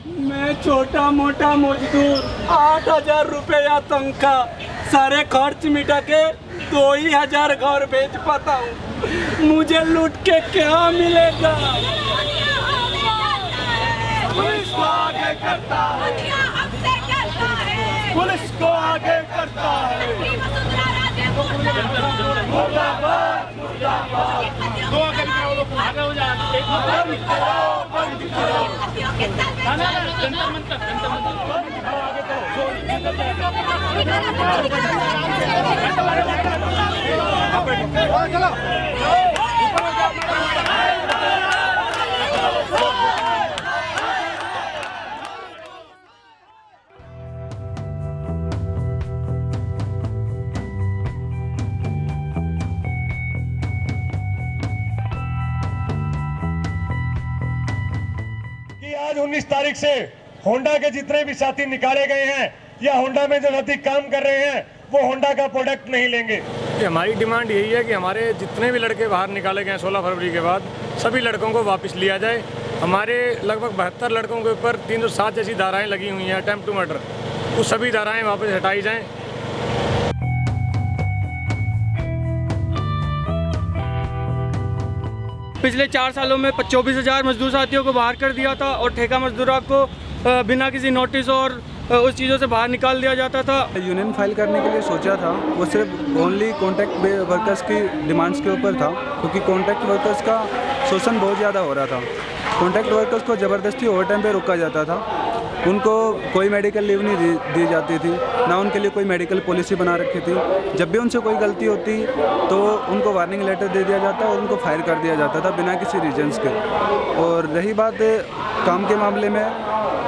मैं छोटा मोटा मजदूर, 8,000 रुपया तनख्वाह, सारे खर्च मिटा के 2,000 घर बेच पाता हूँ। मुझे लूट के क्या मिलेगा? पुलिस को आगे करता है, पुलिस को आगे करता है। मुर्दाबाद, मुर्दाबाद। आगे हो जा, बंद करो, बंद करो। आज 19 तारीख से होंडा के जितने भी साथी निकाले गए हैं या होंडा में जो साथी काम कर रहे हैं वो होंडा का प्रोडक्ट नहीं लेंगे। हमारी डिमांड यही है कि हमारे जितने भी लड़के बाहर निकाले गए 16 फरवरी के बाद सभी लड़कों को वापस लिया जाए। हमारे लगभग 72 लड़कों के ऊपर 307 जैसी धाराएं लगी हुई हैं अटेम्प्ट टू मर्डर, वो सभी धाराएं वापस हटाई जाएं। पिछले 4 सालों में 24,000 मजदूर साथियों को बाहर कर दिया था और ठेका मजदूरों को बिना किसी नोटिस और उस चीज़ों से बाहर निकाल दिया जाता था। यूनियन फाइल करने के लिए सोचा था, वो सिर्फ ओनली कॉन्ट्रैक्ट वर्कर्स की डिमांड्स के ऊपर था, क्योंकि कॉन्ट्रैक्ट वर्कर्स का शोषण बहुत ज़्यादा हो रहा था। कॉन्ट्रैक्ट वर्कर्स को ज़बरदस्ती ओवर टाइम पे रोका जाता था, उनको कोई मेडिकल लीव नहीं दी जाती थी, ना उनके लिए कोई मेडिकल पॉलिसी बना रखी थी। जब भी उनसे कोई गलती होती तो उनको वार्निंग लेटर दे दिया जाता और उनको फायर कर दिया जाता था बिना किसी रीजंस के। और रही बात काम के मामले में,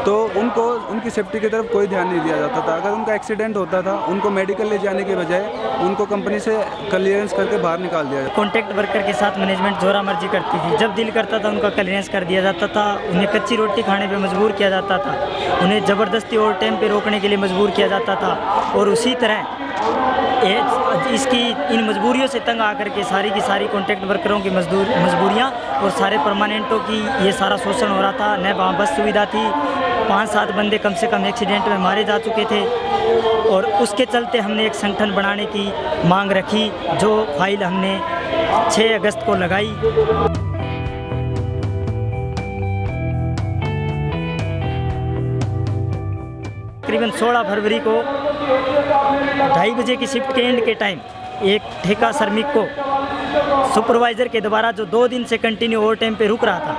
तो उनको उनकी सेफ्टी की तरफ कोई ध्यान नहीं दिया जाता था। अगर उनका एक्सीडेंट होता था, उनको मेडिकल ले जाने के बजाय उनको कंपनी से क्लियरेंस करके बाहर निकाल दिया जाता। कॉन्ट्रैक्ट वर्कर के साथ मैनेजमेंट जोरा मर्जी करती थी, जब दिल करता था उनका क्लियरेंस कर दिया जाता था, उन्हें कच्ची रोटी खाने पे मजबूर किया जाता था, उन्हें ज़बरदस्ती ओवर टाइम पे रोकने के लिए मजबूर किया जाता था। और उसी तरह इसकी इन मजबूरियों से तंग आकर के सारी की सारी कॉन्ट्रैक्ट वर्करों की मजबूरियाँ और सारे परमानेंटों की ये सारा शोषण हो रहा था। न वहाँ बस सुविधा थी, 5-7 बंदे कम से कम एक्सीडेंट में मारे जा चुके थे। और उसके चलते हमने एक संगठन बनाने की मांग रखी, जो फाइल हमने 6 अगस्त को लगाई। तकरीबन 16 फरवरी को 2:30 बजे की शिफ्ट के एंड के टाइम एक ठेका श्रमिक को सुपरवाइज़र के द्वारा, जो 2 दिन से कंटिन्यू ओवर टाइम पे रुक रहा था,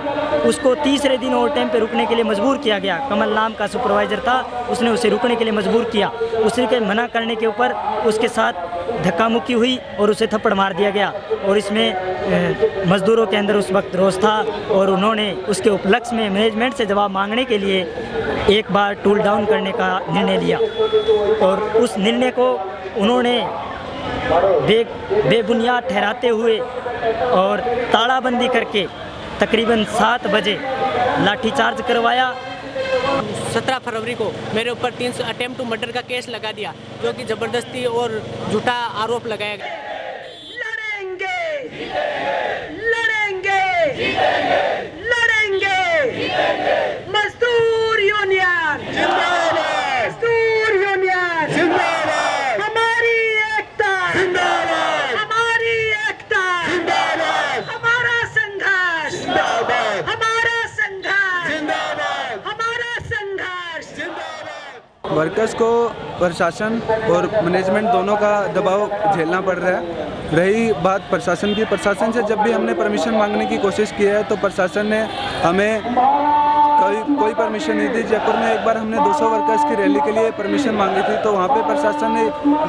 उसको तीसरे दिन ओवर टाइम पे रुकने के लिए मजबूर किया गया। कमल नाम का सुपरवाइज़र था, उसने उसे रुकने के लिए मजबूर किया। उसे के मना करने के ऊपर उसके साथ धक्का मुक्की हुई और उसे थप्पड़ मार दिया गया। और इसमें मज़दूरों के अंदर उस वक्त रोष था और उन्होंने उसके उपलक्ष्य में मैनेजमेंट से जवाब मांगने के लिए एक बार टूल डाउन करने का निर्णय लिया। और उस निर्णय को उन्होंने बेबुनियाद ठहराते हुए और तालाबंदी करके तकरीबन 7 बजे लाठीचार्ज करवाया। 17 फरवरी को मेरे ऊपर 3 अटेम्प्ट टू मर्डर का केस लगा दिया, जो कि ज़बरदस्ती और झूठा आरोप लगाया गया। लड़ेंगे, लड़ेंगे, लड़ेंगे, मजदूर यूनियन जिंदाबाद, मजदूर यूनियन जिंदाबाद, हमारी एकता जिंदाबाद, हमारी एकता जिंदाबाद, हमारा संघर्ष जिंदाबाद, हमारा संघर्ष जिंदाबाद, हमारा संघर्ष जिंदाबाद। वर्कर्स को प्रशासन और मैनेजमेंट दोनों का दबाव झेलना पड़ रहा है। रही बात प्रशासन की, प्रशासन से जब भी हमने परमिशन मांगने की कोशिश की है तो प्रशासन ने हमें कोई परमिशन नहीं दी। जयपुर में एक बार हमने 200 वर्कर्स की रैली के लिए परमिशन मांगी थी, तो वहाँ पे प्रशासन ने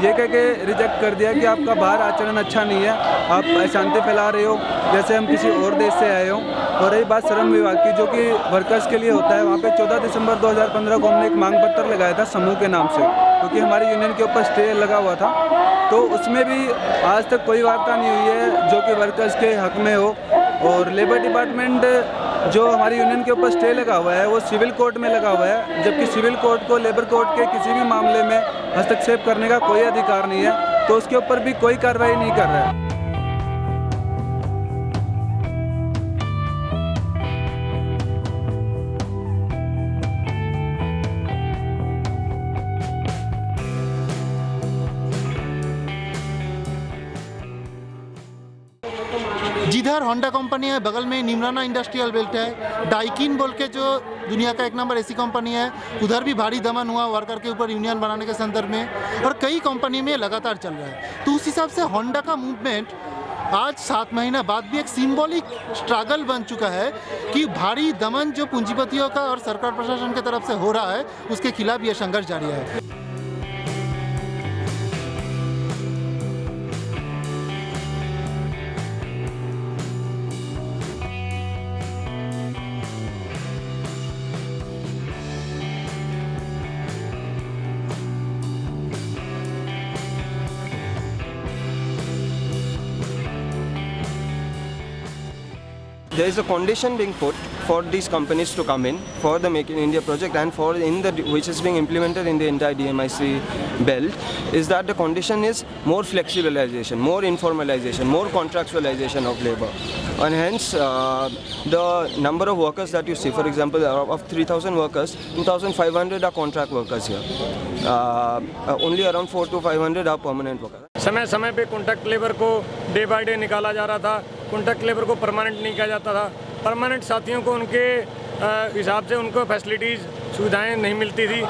ये कह के रिजेक्ट कर दिया कि आपका बाहर आचरण अच्छा नहीं है, आप अशांति फैला रहे हो जैसे हम किसी और देश से आए हों। और रही बात श्रम विभाग की, जो कि वर्कर्स के लिए होता है, वहाँ पे 14 दिसंबर 2015 को हमने एक मांग पत्र लगाया था समूह के नाम से, क्योंकि हमारी यूनियन के ऊपर स्टे लगा हुआ था। तो उसमें भी आज तक कोई वार्ता नहीं हुई है जो कि वर्कर्स के हक में हो। और लेबर डिपार्टमेंट जो हमारी यूनियन के ऊपर स्टे लगा हुआ है वो सिविल कोर्ट में लगा हुआ है, जबकि सिविल कोर्ट को लेबर कोर्ट के किसी भी मामले में हस्तक्षेप करने का कोई अधिकार नहीं है, तो उसके ऊपर भी कोई कार्रवाई नहीं कर रहा है। जिधर होंडा कंपनी है बगल में निमराना इंडस्ट्रियल बेल्ट है, डाइकिन बोल के जो दुनिया का 1 नंबर एसी कंपनी है, उधर भी भारी दमन हुआ वर्कर के ऊपर यूनियन बनाने के संदर्भ में, और कई कंपनी में लगातार चल रहा है। तो उस हिसाब से होंडा का मूवमेंट आज 7 महीना बाद भी एक सिंबॉलिक स्ट्रगल बन चुका है कि भारी दमन जो पूंजीपतियों का और सरकार प्रशासन की तरफ से हो रहा है उसके खिलाफ ये संघर्ष जारी है। There is a condition being put for these companies to come in for the Make in India project and for which is being implemented in the entire DMIC belt, is that the condition is more flexibilization, more informalization, more contractualization of labor, and hence the number of workers that you see, for example, of 3,000 workers, 2,500 are contract workers here. Only around 400 to 500 are permanent workers. समय समय पे contract labour को day by day निकाला जा रहा था, contract labour को permanent नहीं किया जाता था, परमानेंट साथियों को उनके हिसाब से उनको फैसिलिटीज़ सुविधाएं नहीं मिलती थी।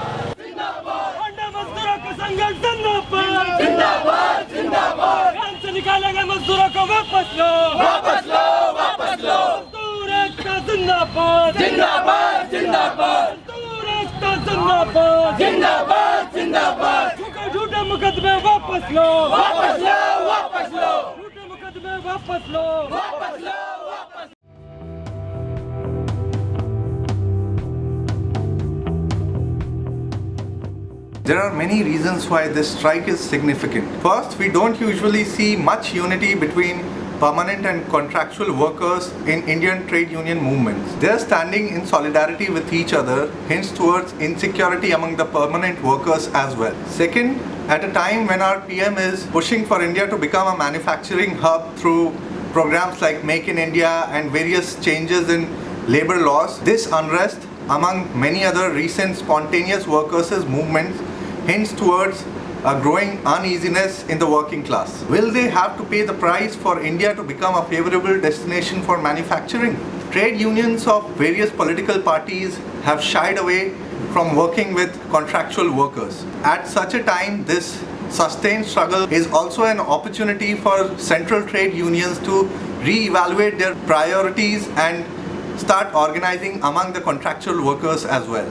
निकाले गए मजदूरों को वापस लो, वापस लो, वापस लो। मजदूर एकता जिंदाबाद, जिंदाबाद, जिंदाबाद। मजदूर एकता जिंदाबाद, जिंदाबाद, जिंदाबाद। झूठे मुकदमे वापस लो, वापस लो, वापस लो। झूठे मुकदमे वापस लो, वापस लो, वापस। There are many reasons why this strike is significant. First, we don't usually see much unity between permanent and contractual workers in Indian trade union movements. They are standing in solidarity with each other, hence towards insecurity among the permanent workers as well. Second, at a time when our PM is pushing for India to become a manufacturing hub through programs like Make in India and various changes in labor laws, this unrest among many other recent spontaneous workers' movements hints towards a growing uneasiness in the working class. Will they have to pay the price for India to become a favorable destination for manufacturing? Trade unions of various political parties have shied away from working with contractual workers. At such a time, this sustained struggle is also an opportunity for central trade unions to re-evaluate their priorities and start organizing among the contractual workers as well.